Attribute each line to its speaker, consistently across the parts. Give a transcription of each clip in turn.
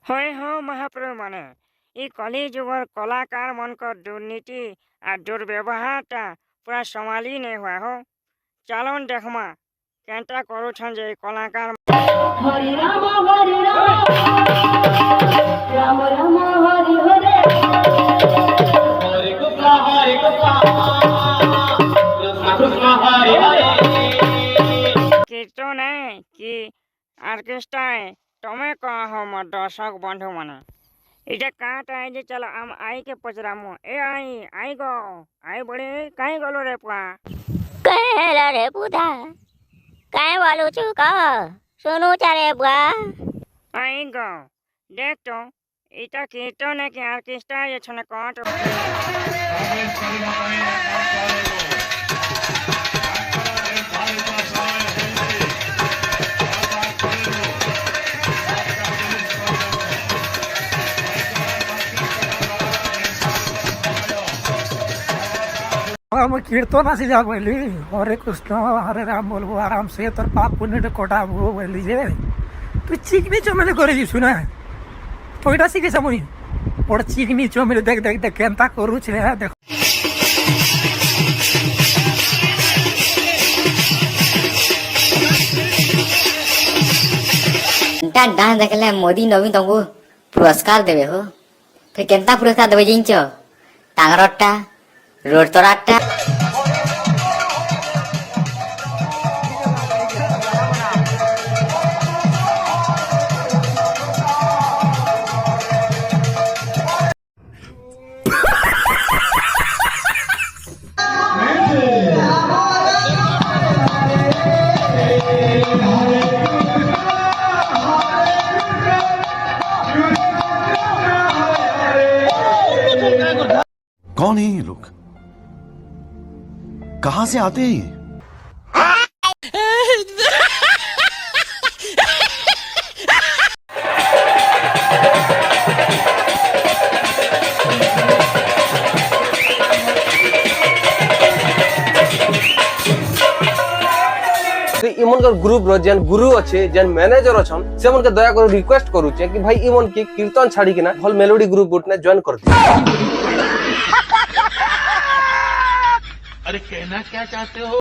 Speaker 1: হয় হ মহাপ্রভু মানে এই কলি যুগর কলাকার মনকর দুর্নীতি আর দুর্ব্যবহারটা পুরা সমালি নেই হওয়া হো চালন দেখমা কেনটা করুছন যে এই কলাকার
Speaker 2: হরি রাম রাম রাম হরি হরে হরে কৃষ্ণ কৃষ্ণ কৃষ্ণ হরে হরে
Speaker 1: কীর্তনে কি অর্কেস্ট্রায় তুমি কহ हो मोर दर्शक बंधु माने इटा काट आई जे चलो हम आई के पचरामो ए आई गो आई बड़े काई गलो रे पुआ
Speaker 3: कहेला रे बुधा काय बोलू छू का सुनू चारे बुआ
Speaker 1: आई गो देख तो इटा कीर्तन के ऑर्केस्ट्रा ये छने काट
Speaker 4: हम कीर्तन आसी जा बोली हरे कृष्ण हरे राम बोलबो आराम से तोर पाप पुण्य कटाबो बोली जे तू चिकनी चमेली करे जीसु ना पइटा सिखे समुई पड़ चिकनी चमेली देख देख देख केनता करू छे देख
Speaker 3: डांस देखले मोदी नवीन तुमको पुरस्कार देवे हो फिर केनता पुरस्कार देवे जिंच टांगरटा रोड तोराटा
Speaker 5: कौन है ये लोग कहां से आते हैं ये
Speaker 6: इमन का ग्रुप रो जेन गुरु अच्छे जेन मैनेजर अछन से मन के दया कर रिक्वेस्ट करू छे कि भाई इमन के कीर्तन छाड़ी के ना भल मेलोडी ग्रुप उठने ज्वाइन कर दे।
Speaker 2: अरे कहना क्या चाहते हो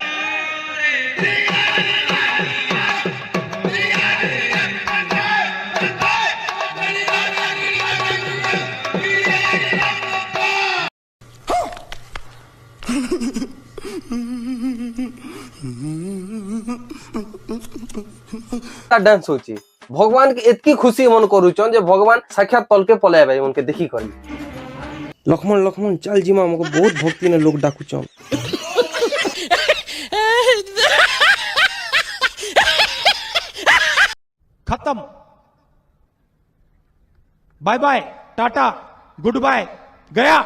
Speaker 6: डांस होची भगवान के इतकी खुशी मन करू छन जे भगवान साक्षात तल के पलाए भाई उनके देखी करी लक्ष्मण लक्ष्मण चल जीमा हमको बहुत भक्ति ने लोग डाकू छन
Speaker 7: खत्म bye bye tata good bye गया।